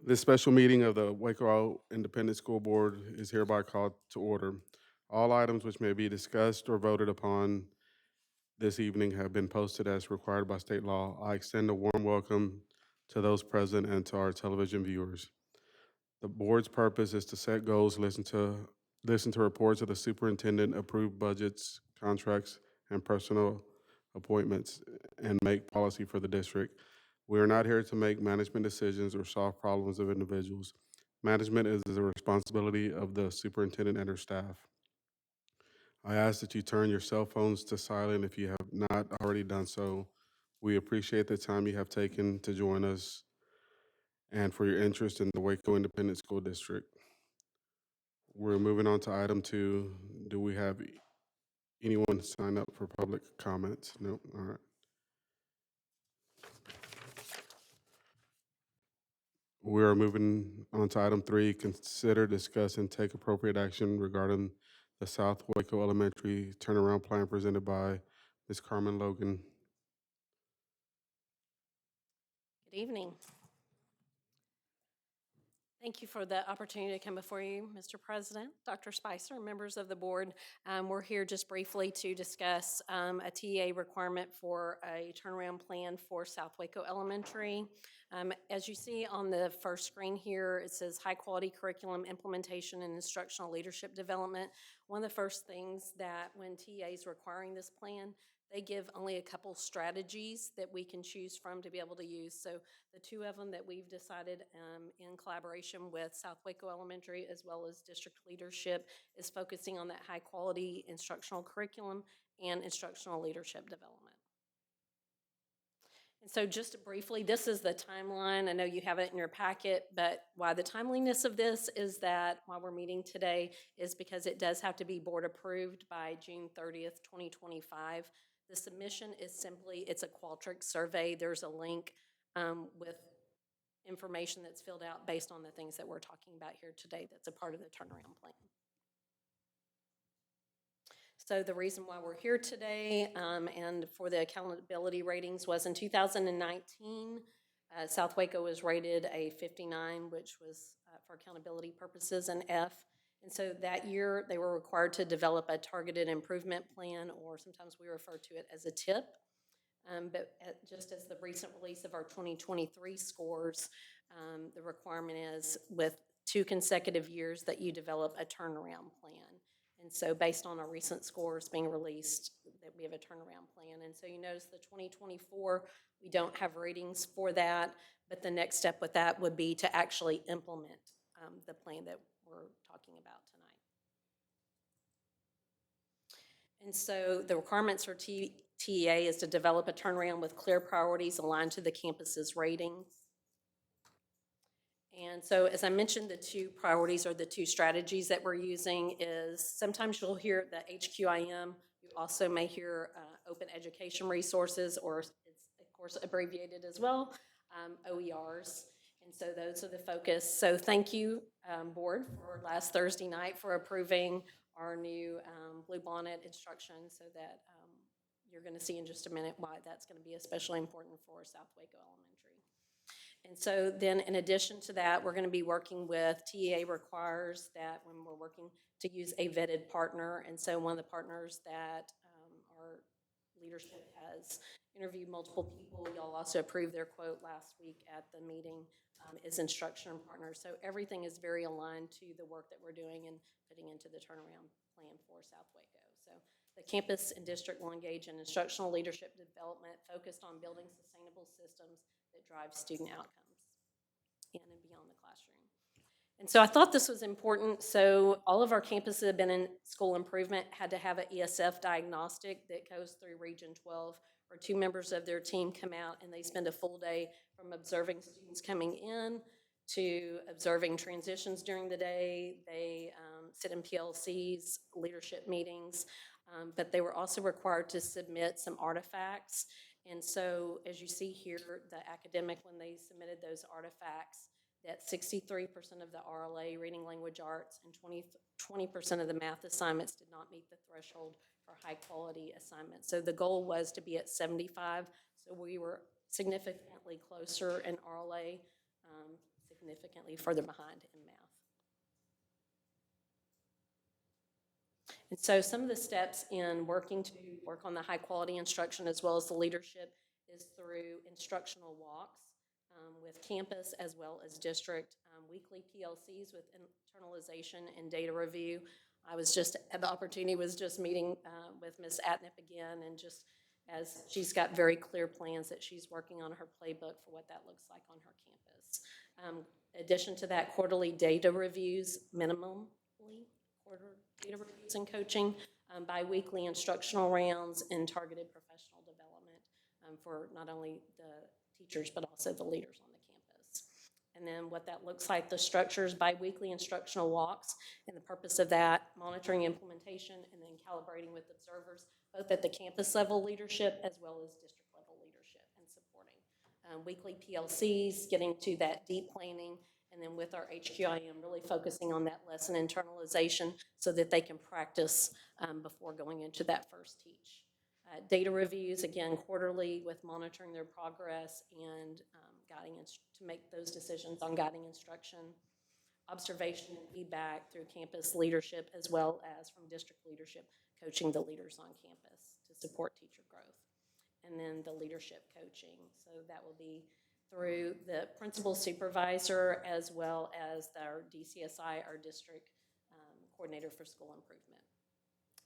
This special meeting of the Waco Independent School Board is hereby called to order. All items which may be discussed or voted upon this evening have been posted as required by state law. I extend a warm welcome to those present and to our television viewers. The board's purpose is to set goals, listen to reports of the superintendent, approve budgets, contracts, and personal appointments, and make policy for the district. We are not here to make management decisions or solve problems of individuals. Management is the responsibility of the superintendent and her staff. I ask that you turn your cell phones to silent if you have not already done so. We appreciate the time you have taken to join us and for your interest in the Waco Independent School District. We're moving on to item 2. Do we have anyone sign up for public comments? No. All right. We are moving on to item 3. Consider, discuss, and take appropriate action regarding the South Waco Elementary turnaround plan presented by Ms. Carmen Logan. Good evening. Thank you for the opportunity to come before you, Mr. President, Dr. Spicer, members of the board. We're here just briefly to discuss a TA requirement for a turnaround plan for South Waco Elementary. As you see on the first screen here, it says high quality curriculum implementation and instructional leadership development. One of the first things that when TA is requiring this plan, they give only a couple strategies that we can choose from to be able to use. So the two of them that we've decided in collaboration with South Waco Elementary as well as district leadership is focusing on that high quality instructional curriculum and instructional leadership development. And so just briefly, this is the timeline. I know you have it in your packet, but why the timeliness of this is that while we're meeting today is because it does have to be board approved by June 30th, 2025. The submission is simply, it's a Qualtrics survey. There's a link with information that's filled out based on the things that we're talking about here today that's a part of the turnaround plan. So the reason why we're here today and for the accountability ratings was in 2019, South Waco was rated a 59, which was for accountability purposes an F. And so that year they were required to develop a targeted improvement plan, or sometimes we refer to it as a TIP. But just as the recent release of our 2023 scores, the requirement is with 2 consecutive years that you develop a turnaround plan. And so based on our recent scores being released, that we have a turnaround plan. And so you notice the 2024, we don't have ratings for that, but the next step with that would be to actually implement the plan that we're talking about tonight. And so the requirements for TEA is to develop a turnaround with clear priorities aligned to the campus's ratings. And so as I mentioned, the 2 priorities or the 2 strategies that we're using is sometimes you'll hear the HQIM. You also may hear open education resources, or it's of course abbreviated as well, OERs. And so those are the focus. So thank you, board, for last Thursday night for approving our new Blue Bonnet instruction, so that you're going to see in just a minute why that's going to be especially important for South Waco Elementary. And so then in addition to that, we're going to be working with TEA requires that when we're working to use a vetted partner. And so one of the partners that our leadership has interviewed multiple people, y'all also approved their quote last week at the meeting, is instruction partners. So everything is very aligned to the work that we're doing and putting into the turnaround plan for South Waco. So the campus and district will engage in instructional leadership development focused on building sustainable systems that drive student outcomes in and beyond the classroom. And so I thought this was important. So all of our campuses that have been in school improvement had to have an ESF diagnostic that goes through Region 12, where 2 members of their team come out and they spend a full day from observing students coming in to observing transitions during the day. They sit in PLCs, leadership meetings, but they were also required to submit some artifacts. And so as you see here, the academic, when they submitted those artifacts, that 63% of the RLA, reading language arts, and 20% of the math assignments did not meet the threshold for high quality assignments. So the goal was to be at 75, so we were significantly closer in RLA significantly further behind in math. And so some of the steps in working to work on the high quality instruction as well as the leadership is through instructional walks with campus as well as district, weekly PLCs with internalization and data review. I was just, the opportunity was just meeting with Ms. Atnip again, and just as she's got very clear plans that she's working on her playbook for what that looks like on her campus. Addition to that, quarterly data reviews, minimally, quarter data reviews and coaching, bi-weekly instructional rounds, and targeted professional development for not only the teachers but also the leaders on the campus. And then what that looks like, the structures, bi-weekly instructional walks, and the purpose of that, monitoring implementation, and then calibrating with observers, both at the campus level leadership as well as district level leadership, and supporting. Weekly PLCs, getting to that deep planning, and then with our HQIM, really focusing on that lesson internalization so that they can practice before going into that first teach. Data reviews, again, quarterly with monitoring their progress and guiding to make those decisions on guiding instruction. Observation and feedback through campus leadership as well as from district leadership, coaching the leaders on campus to support teacher growth. And then the leadership coaching. So that will be through the principal supervisor as well as our DCSI, our district coordinator for school improvement.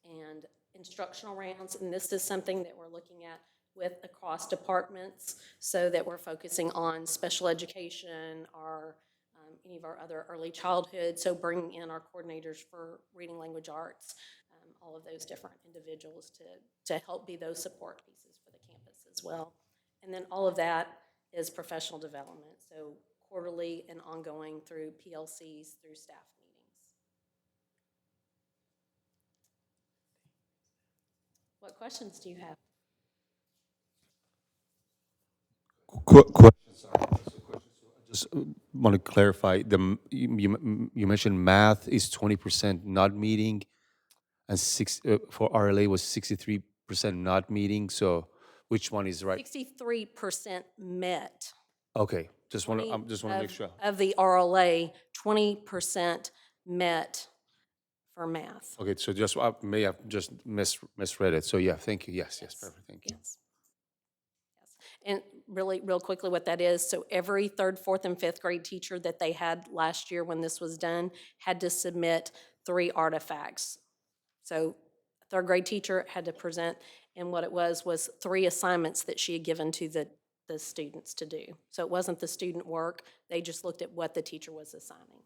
And instructional rounds, and this is something that we're looking at with across departments so that we're focusing on special education or any of our other early childhood, so bringing in our coordinators for reading language arts, all of those different individuals to help be those support pieces for the campus as well. And then all of that is professional development, so quarterly and ongoing through PLCs, through staff meetings. What questions do you have? Question, sorry. Just want to clarify, you mentioned math is 20% not meeting, and for RLA was 63% not meeting, so which one is right? 63% met. Okay, just want to make sure. Of the RLA, 20% met for math. Okay, so just, I may have just misread it, so yeah, thank you, yes, perfect, thank you. Yes. And really, real quickly, what that is, so every third, fourth, and fifth grade teacher that they had last year when this was done had to submit 3 artifacts. So a third grade teacher had to present, and what it was 3 assignments that she had given to the students to do. So it wasn't the student work, they just looked at what the teacher was assigning.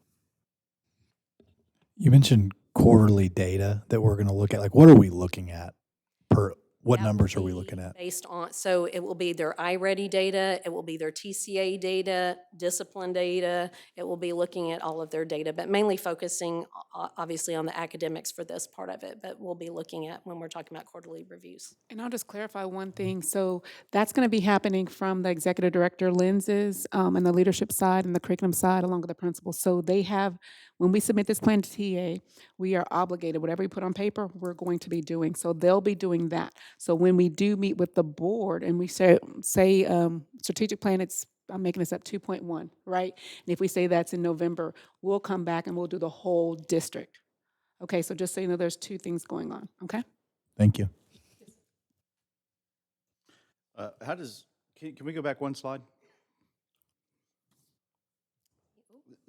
You mentioned quarterly data that we're going to look at. Like, what are we looking at per? What That numbers will are we be looking at? Based on, so it will be their iReady data, it will be their TCA data, discipline data, it will be looking at all of their data, but mainly focusing obviously on the academics for this part of it, but we'll be looking at when we're talking about quarterly reviews. And I'll just clarify one thing. So that's going to be happening from the executive director lenses and the leadership side and the curriculum side along with the principal. So they have, when we submit this plan to TA, we are obligated, whatever we put on paper, we're going to be doing. So they'll be doing that. So when we do meet with the board and we say strategic plan, I'm making this up, 2.1, right? And if we say that's in November, we'll come back and we'll do the whole district. Okay, so just so you know, there's 2 things going on, okay? Thank you. Can we go back one slide?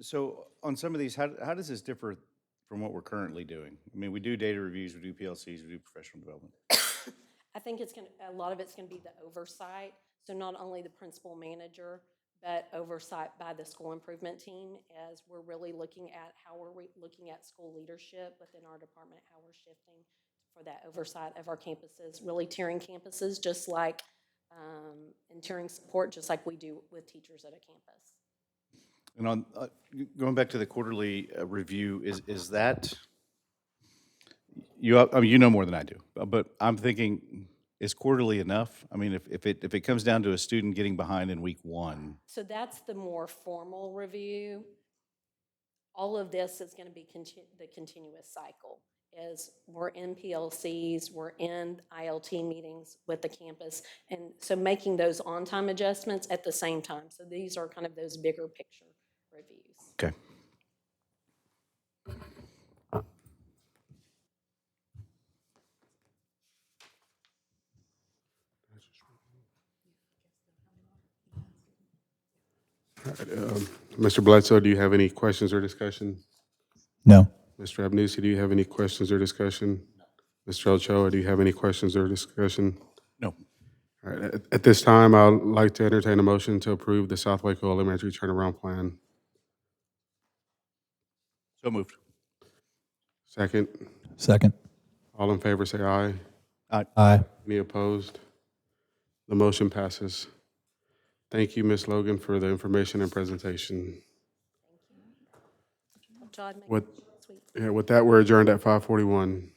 So on some of these, how does this differ from what we're currently doing? I mean, we do data reviews, we do PLCs, we do professional development. I think a lot of it's going to be the oversight. So not only the principal manager, but oversight by the school improvement team as we're really looking at how we're looking at school leadership within our department, how we're shifting for that oversight of our campuses, really tiering campuses just like, and tiering support just like we do with teachers at a campus. And on going back to the quarterly review, is that you? I mean, you know more than I do, but I'm thinking, is quarterly enough? I mean, if it comes down to a student getting behind in week 1. So that's the more formal review. All of this is going to be the continuous cycle. As we're in PLCs, we're in ILT meetings with the campus, and so making those on-time adjustments at the same time. So these are kind of those bigger picture reviews. Okay. Mr. Bledsoe, do you have any questions or discussion? No. Mr. Abnusi, do you have any questions or discussion? Mr. Ochoa, do you have any questions or discussion? No. All right, at this time, I'd like to entertain a motion to approve the South Waco Elementary Turnaround Plan. So moved. Second, Second. all in favor, say aye. Aye. Any opposed? The motion passes. Thank you, Ms. Logan, for the information and presentation. John, make With, sweet. yeah, with that, we're adjourned at 5:41.